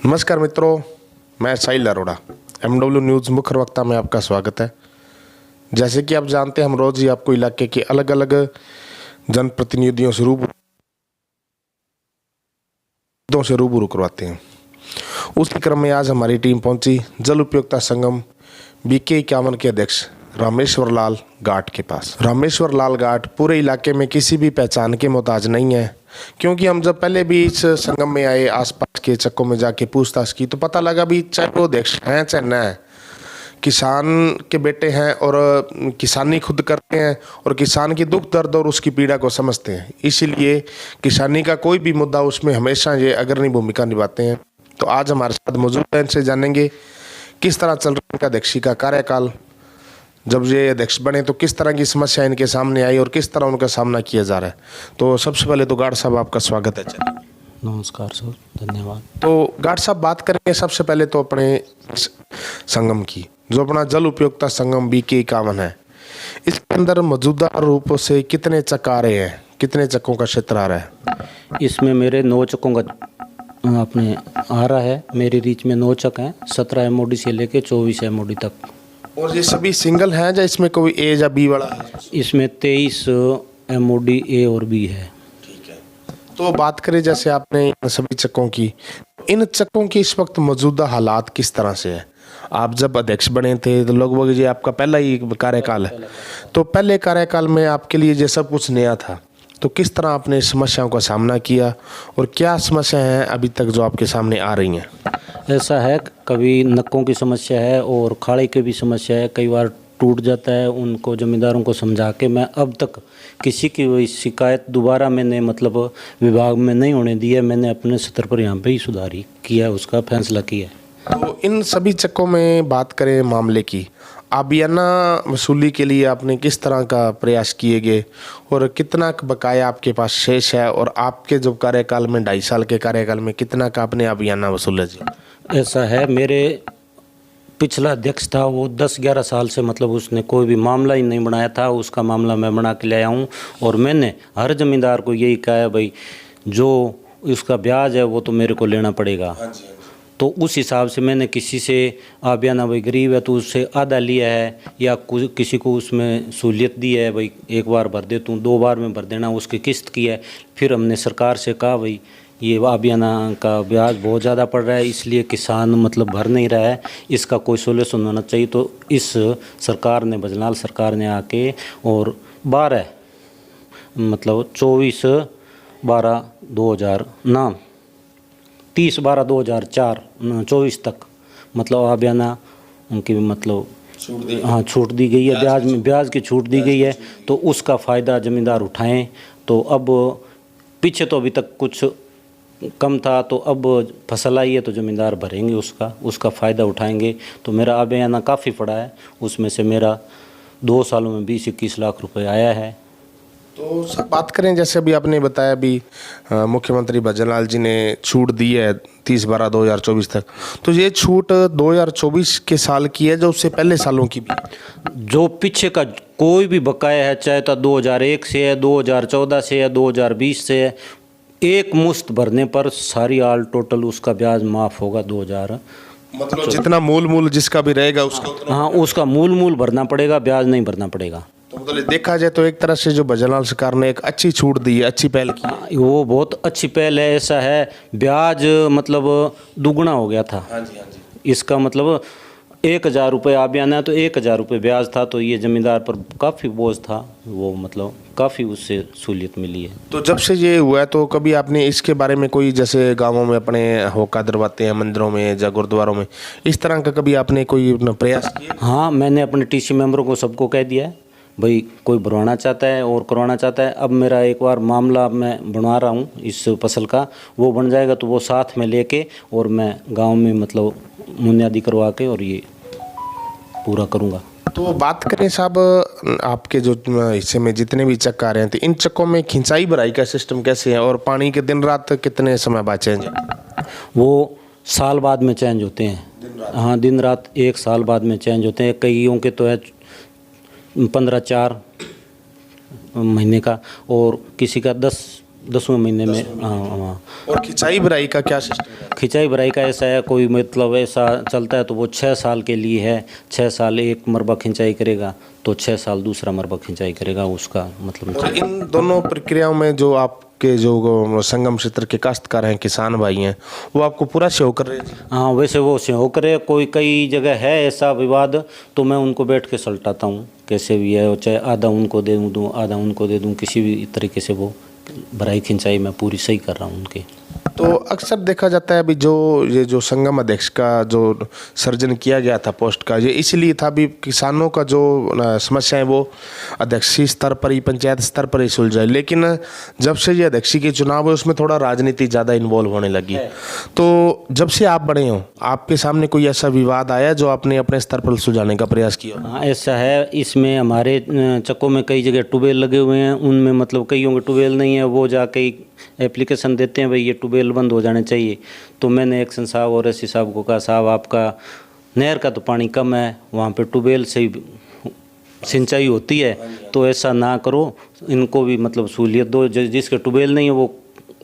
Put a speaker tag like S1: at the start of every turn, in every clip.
S1: नमस्कार मित्रों, मैं साहिल अरोड़ा MW न्यूज़ मुख्य वक्ता में आपका स्वागत है। जैसे कि आप जानते हैं, हम रोज़ ही आपको इलाके के अलग अलग जनप्रतिनिधियों से रूबरू करवाते हैं। उसी क्रम में आज हमारी टीम पहुंची जल उपयोगिता संगम BK51 के अध्यक्ष रामेश्वर लाल घाट के पास। रामेश्वर लाल घाट पूरे इलाके में किसी भी पहचान के मोहताज नहीं है, क्योंकि हम जब पहले भी इस संगम में आए, आसपास के चक्कों में जाके पूछताछ की तो पता लगा भी चाहे वो अध्यक्ष हैं चाहे न है, किसान के बेटे हैं और किसानी खुद करते हैं और किसान की दुख दर्द और उसकी पीड़ा को समझते हैं। इसीलिए किसानी का कोई भी मुद्दा उसमें हमेशा ये अग्रणी भूमिका निभाते हैं। तो आज हमारे साथ मौजूद हैं, इनसे जानेंगे किस तरह चल रहा है इनका अध्यक्षी का कार्यकाल, जब ये अध्यक्ष बने तो किस तरह की समस्या इनके सामने आई और किस तरह उनका सामना किया जा रहा है। तो सबसे पहले तो गार्ड साहब आपका स्वागत है। चलिए,
S2: नमस्कार सर, धन्यवाद।
S1: तो गार्ड साहब बात करेंगे सबसे पहले तो अपने संगम की, जो अपना जल उपयोगिता संगम BK51 है। इसके अंदर मौजूदा रूप से कितने चक्क आ रहे हैं, कितने चक्कों का क्षेत्र आ रहा है?
S2: इसमें मेरे 9 चक्कों का अपने आ रहा है। मेरी रीच में 9 चक हैं, 17 MOD से लेके 24 MOD तक।
S1: और ये सभी सिंगल हैं या इसमें कोई A या B वाला है?
S2: इसमें 23 MOD A और B है।
S1: ठीक है। तो बात करें जैसे आपने इन सभी चक्कों की, इन चक्कों की इस वक्त मौजूदा हालात किस तरह से है? आप जब अध्यक्ष बने थे तो लगभग ये आपका पहला ही कार्यकाल है, तो पहले कार्यकाल में आपके लिए ये सब कुछ नया था, तो किस तरह आपने समस्याओं का सामना किया और क्या समस्याएं हैं अभी तक जो आपके सामने आ रही हैं?
S2: ऐसा है, कभी नक्कों की समस्या है और खाड़े की भी समस्या है। कई बार टूट जाता है, उनको जमींदारों को समझा के मैं अब तक किसी की वही शिकायत दोबारा मैंने विभाग में नहीं होने दी है। मैंने अपने स्तर पर यहाँ पे ही सुधारी किया, उसका फैसला किया।
S1: तो इन सभी चक्कों में बात करें मामले की, आबियाना वसूली के लिए आपने किस तरह का प्रयास किए गए और कितना बकाया आपके पास शेष है, और आपके जो कार्यकाल में 2.5 साल के कार्यकाल में कितना का आपने आबियाना वसूला जी?
S2: ऐसा है, मेरे पिछला अध्यक्ष था, वो 10-11 साल से उसने कोई भी मामला ही नहीं बनाया था। उसका मामला मैं बना के ले आया हूँ और मैंने हर जमींदार को यही कहा है, भाई जो उसका ब्याज है वो तो मेरे को लेना पड़ेगा। तो उस हिसाब से मैंने किसी से आबियाना, भाई गरीब है तो उससे आधा लिया है, या किसी को उसमें सहूलियत दी है, भाई एक बार भर दे तू, 2 बार में भर देना, उसकी किस्त की है। फिर हमने सरकार से कहा, भाई ये आबियाना का ब्याज बहुत ज़्यादा पड़ रहा है, इसलिए किसान भर नहीं रहा है, इसका कोई सोल्यूशन होना चाहिए। तो इस सरकार ने, बजनाल सरकार ने आके और 30/12/2004 तक आबियाना उनकी छूट दी गई है, ब्याज की छूट दी गई है। तो उसका फ़ायदा ज़मींदार उठाएं। तो अब पीछे तो अभी तक कुछ कम था, तो अब फसल आई है तो ज़मींदार भरेंगे, उसका फ़ायदा उठाएंगे। तो मेरा आबियाना काफ़ी पड़ा है, उसमें से मेरा 2 सालों में 20-21 लाख रुपए आया है।
S1: तो सब बात करें, जैसे अभी आपने बताया भी मुख्यमंत्री भजनलाल जी ने छूट दी है 30/12/2024 तक, तो ये छूट 2024 के साल की है, जो उससे पहले सालों की भी?
S2: जो पीछे का कोई भी बकाया है, चाहे तो 2001 से है, 2014 से है, 2020 से है, एक मुश्त भरने पर सारी आल टोटल उसका ब्याज माफ़ होगा। 2000
S1: जितना मूल जिसका भी रहेगा उसका,
S2: हाँ, उसका मूल भरना पड़ेगा, ब्याज नहीं भरना पड़ेगा।
S1: तो देखा जाए तो एक तरह से जो भजनलाल सरकार ने एक अच्छी छूट दी है, अच्छी पहल की है।
S2: वो बहुत अच्छी पहल है। ऐसा है, ब्याज दुगना हो गया था।
S1: हाँ जी, हाँ जी।
S2: इसका 1000 रुपये आबियाना तो 1000 रुपये ब्याज था, तो ये ज़मींदार पर काफ़ी बोझ था, वो काफ़ी उससे सहूलियत मिली है।
S1: तो जब से ये हुआ है, तो कभी आपने इसके बारे में कोई, जैसे गांवों में अपने होका दरवाते हैं मंदिरों में या गुरुद्वारों में, इस तरह का कभी आपने कोई प्रयास किया?
S2: हाँ, मैंने अपने TC मेंबरों को सबको कह दिया है, भाई कोई बनवाना चाहता है और करवाना चाहता है। अब मेरा एक बार मामला मैं बनवा रहा हूँ इस फसल का, वो बन जाएगा तो वो साथ में लेके और मैं गांव में बुनियादी करवा के और ये पूरा करूँगा।
S1: तो बात करें साहब, आपके जो हिस्से में जितने भी चक्क आ रहे हैं, तो इन चक्कों में खिंचाई भराई का सिस्टम कैसे है और पानी के दिन रात कितने समय बाद चेंज है?
S2: वो साल बाद में चेंज होते हैं। हाँ, दिन रात 1 साल बाद में चेंज होते हैं। कईयों के तो है 15-4 महीने का, और किसी का 10वें महीने में। हाँ।
S1: और खिंचाई भराई का क्या सिस्टम है?
S2: खिंचाई भराई का ऐसा है, कोई मतलब ऐसा चलता है तो वो 6 साल के लिए है। 6 साल एक मरबा खिंचाई करेगा तो 6 साल दूसरा मरबा खिंचाई करेगा, उसका मतलब।
S1: और इन दोनों प्रक्रियाओं में जो आपके जो संगम क्षेत्र के काश्तकार हैं, किसान भाई हैं, वो आपको पूरा सहयोग कर रहे हैं?
S2: हाँ, वैसे वो सहयोग करे। कोई कई जगह है ऐसा विवाद तो मैं उनको बैठ के सलटाता हूँ, कैसे भी है, चाहे आधा उनको दे दूँ आधा उनको दे दूँ, किसी भी तरीके से वो भराई खिंचाई मैं पूरी सही कर रहा हूँ उनकी।
S1: तो अक्सर देखा जाता है अभी ये जो संगम अध्यक्ष का जो सर्जन किया गया था पोस्ट का, ये इसलिए था भी किसानों का जो समस्या है वो अध्यक्षीय स्तर पर ही, पंचायत स्तर पर ही सुलझाए। लेकिन जब से ये अध्यक्षीय के चुनाव है उसमें थोड़ा राजनीति ज़्यादा इन्वॉल्व होने लगी। तो जब से आप बने हो, आपके सामने कोई ऐसा विवाद आया जो आपने अपने स्तर पर सुलझाने का प्रयास किया?
S2: हाँ, ऐसा है। इसमें हमारे चक्कों में कई जगह ट्यूबवेल लगे हुए हैं, उनमें मतलब कईयों के ट्यूबवेल नहीं है, वो जाके एप्लीकेशन देते हैं भाई ये ट्यूबवेल बंद हो जाने चाहिए। तो मैंने एक्शन साहब और एससी साहब को कहा, साहब आपका नहर का तो पानी कम है, वहाँ पे ट्यूबवेल से ही सिंचाई होती है, तो ऐसा ना करो, इनको भी मतलब सहूलियत दो। जिसके ट्यूबवेल नहीं है वो,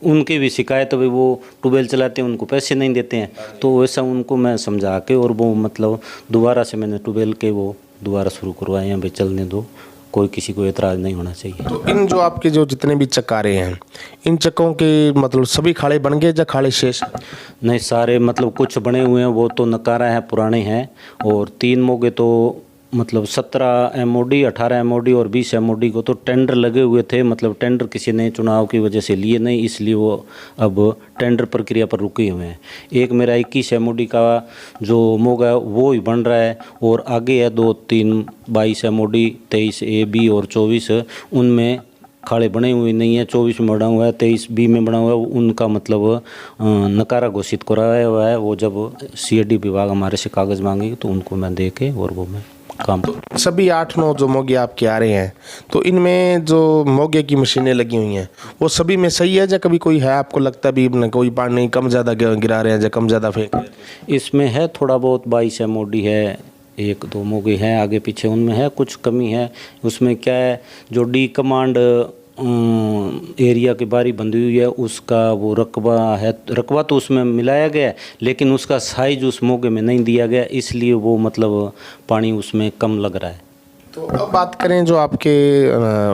S2: उनकी भी शिकायत है भाई वो ट्यूबवेल चलाते हैं उनको पैसे नहीं देते हैं, तो वैसा उनको मैं समझा के और वो मतलब दोबारा से मैंने ट्यूबवेल के वो दोबारा शुरू करवाए हैं भाई चलने दो, कोई किसी को एतराज़ नहीं होना चाहिए।
S1: तो इन जो आपके जो जितने भी चक्कारे हैं, इन चक्कों के मतलब सभी खाड़े बन गए या खाड़े शेष?
S2: नहीं, सारे मतलब कुछ बने हुए हैं, वो तो नकारा है, पुराने हैं। और 3 मोगे तो मतलब 17 MOD, 18 MOD और 20 MOD को तो टेंडर लगे हुए थे, मतलब टेंडर किसी ने चुनाव की वजह से लिए नहीं, इसलिए वो अब टेंडर प्रक्रिया पर रुके हुए हैं। एक मेरा 21 MOD का जो मोगा वो ही बन रहा है, और आगे है 2-3 22 MOD, 23 A, B और 24, उनमें खाड़े बने हुए नहीं है। 24 में बना हुआ है, 23 B में बना हुआ है, उनका मतलब नकारा घोषित कराया हुआ है। वो जब CAD विभाग हमारे से कागज़ मांगेगी तो उनको मैं दे के और वो मैं काम।
S1: तो सभी 8-9 जो मोगे आपके आ रहे हैं, तो इनमें जो मोगे की मशीनें लगी हुई हैं वो सभी में सही है या कभी कोई है आपको लगता भी कोई पानी कम ज़्यादा गिरा रहे हैं या कम ज़्यादा फेंक रहे हैं?
S2: इसमें है थोड़ा बहुत 22 MOD है, 1-2 मोगे हैं आगे पीछे, उनमें है कुछ कमी है। उसमें क्या है, जो डी कमांड एरिया की बारी बंधी हुई है उसका वो रकबा है, रकबा तो उसमें मिलाया गया है लेकिन उसका साइज उस मोगे में नहीं दिया गया, इसलिए वो मतलब पानी उसमें कम लग रहा है।
S1: तो अब बात करें जो आपके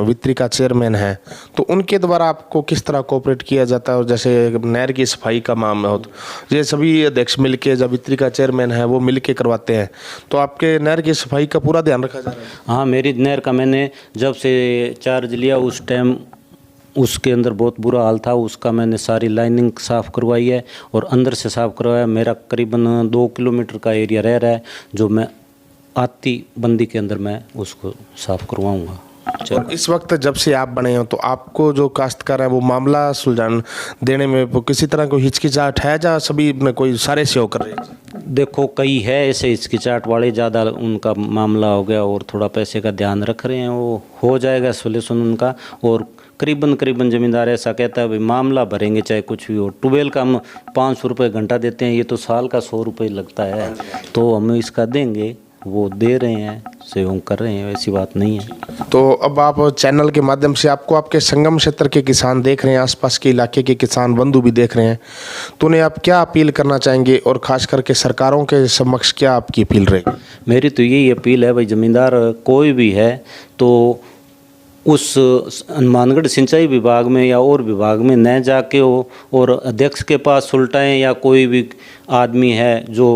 S1: वित्रिका चेयरमैन हैं, तो उनके द्वारा आपको किस तरह कोऑपरेट किया जाता है? और जैसे नहर की सफाई का मामला हो तो ये सभी अध्यक्ष मिलके, जब वित्रिका चेयरमैन है वो मिलके करवाते हैं, तो आपके नहर की सफाई का पूरा ध्यान रखा जा रहा है?
S2: हाँ, मेरी नहर का मैंने जब से चार्ज लिया उस टाइम उसके अंदर बहुत बुरा हाल था, उसका मैंने सारी लाइनिंग साफ़ करवाई है और अंदर से साफ़ करवाया। मेरा करीबन 2 किलोमीटर का एरिया रह रहा है जो मैं आती बंदी के अंदर मैं उसको साफ़ करवाऊँगा।
S1: और इस वक्त जब से आप बने हो तो आपको जो काश्तकार है वो मामला सुलझान देने में वो किसी तरह कोई हिचकिचाहट है या सभी में कोई सारे सहयोग कर रहे हैं?
S2: देखो, कई है ऐसे हिचकिचाहट वाले, ज़्यादा उनका मामला हो गया और थोड़ा पैसे का ध्यान रख रहे हैं, वो हो जाएगा सोल्यूशन उनका। और करीबन ज़मींदार ऐसा कहता है भाई मामला भरेंगे चाहे कुछ भी हो। ट्यूबवेल का हम 500 रुपये घंटा देते हैं, ये तो साल का 100 रुपये लगता है, तो हम इसका देंगे, वो दे रहे हैं, सहयोग कर रहे हैं, ऐसी बात नहीं है।
S1: तो अब आप चैनल के माध्यम से आपको आपके संगम क्षेत्र के किसान देख रहे हैं, आसपास के इलाके के किसान बंधु भी देख रहे हैं, तो उन्हें आप क्या अपील करना चाहेंगे और ख़ास करके सरकारों के समक्ष क्या आपकी अपील रहेगी?
S2: मेरी तो यही अपील है भाई, ज़मींदार कोई भी है तो उस हनुमानगढ़ सिंचाई विभाग में या और विभाग में न जाके हो और अध्यक्ष के पास सुलटाएं, या कोई भी आदमी है जो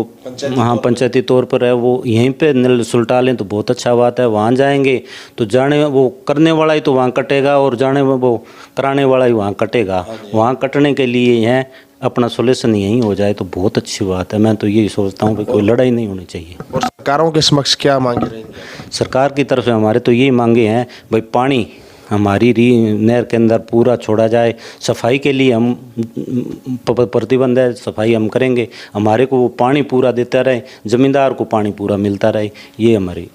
S2: वहाँ पंचायती तौर पर है वो यहीं पे नल सुलटा लें तो बहुत अच्छा बात है। वहाँ जाएंगे तो जाने वो करने वाला ही तो वहाँ कटेगा और जाने में वो कराने वाला ही वहाँ कटेगा। वहाँ कटने के लिए हैं अपना सोल्यूशन यहीं हो जाए तो बहुत अच्छी बात है। मैं तो यही सोचता हूँ कि कोई लड़ाई नहीं होनी चाहिए।
S1: और सरकारों के समक्ष क्या मांगे रहेंगे?
S2: सरकार की तरफ से हमारे तो यही मांगे हैं भाई, पानी हमारी नहर के अंदर पूरा छोड़ा जाए। सफाई के लिए हम प्रतिबंध है, सफाई हम करेंगे, हमारे को वो पानी पूरा देता रहे, ज़मींदार को पानी पूरा मिलता रहे, ये हमारी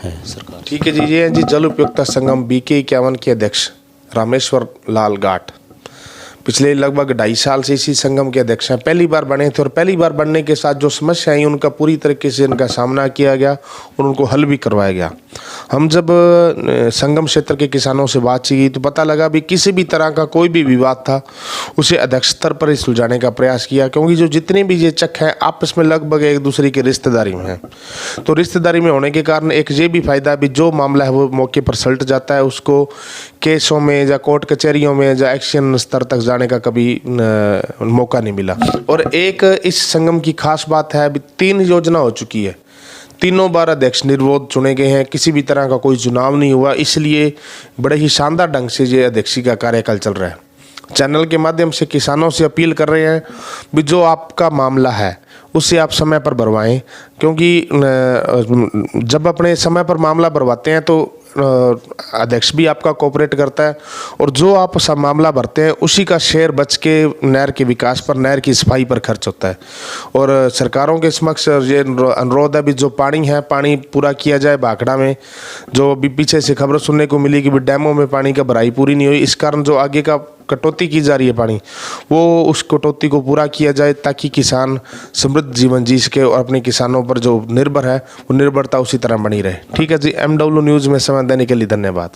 S2: है सरकार।
S1: ठीक है जी। ये हैं जी जल उपयोगिता संगम BK 51 के अध्यक्ष रामेश्वर लाल गाट। पिछले लगभग 2.5 साल से इसी संगम के अध्यक्ष हैं। पहली बार बने थे और पहली बार बनने के साथ जो समस्या आई उनका पूरी तरीके से इनका सामना किया गया और उनको हल भी करवाया गया। हम जब संगम क्षेत्र के किसानों से बातचीत की तो पता लगा भी किसी भी तरह का कोई भी विवाद था उसे अध्यक्ष स्तर पर ही सुलझाने का प्रयास किया, क्योंकि जो जितने भी ये चक हैं आपस में लगभग एक दूसरे की रिश्तेदारी में हैं। तो रिश्तेदारी में होने के कारण एक ये भी फायदा भी जो मामला है वो मौके पर सलट जाता है, उसको केसों में या कोर्ट कचहरियों में या एक्शन स्तर तक जाने का कभी मौका नहीं मिला। और एक इस संगम की खास बात है अभी 3 योजना हो चुकी है, तीनों बार अध्यक्ष निर्विरोध चुने गए हैं, किसी भी तरह का कोई चुनाव नहीं हुआ, इसलिए बड़े ही शानदार ढंग से ये अध्यक्षी का कार्यकाल चल रहा है। चैनल के माध्यम से किसानों से अपील कर रहे हैं भी जो आपका मामला है उसे आप समय पर भरवाएं, क्योंकि जब अपने समय पर मामला भरवाते हैं तो अध्यक्ष भी आपका कोऑपरेट करता है और जो आप सब मामला भरते हैं उसी का शेयर बच के नहर के विकास पर, नहर की सफाई पर खर्च होता है। और सरकारों के समक्ष ये अनुरोध है भी जो पानी है पानी पूरा किया जाए। भाखड़ा में जो अभी पीछे से खबर सुनने को मिली कि भी डैमों में पानी का भराई पूरी नहीं हुई, इस कारण जो आगे का कटौती की जा रही है पानी, वो उस कटौती को पूरा किया जाए ताकि किसान समृद्ध जीवन जी सके और अपने किसानों पर जो निर्भर है वो निर्भरता उसी तरह बनी रहे। ठीक है जी, MW न्यूज़ में समय देने के लिए धन्यवाद।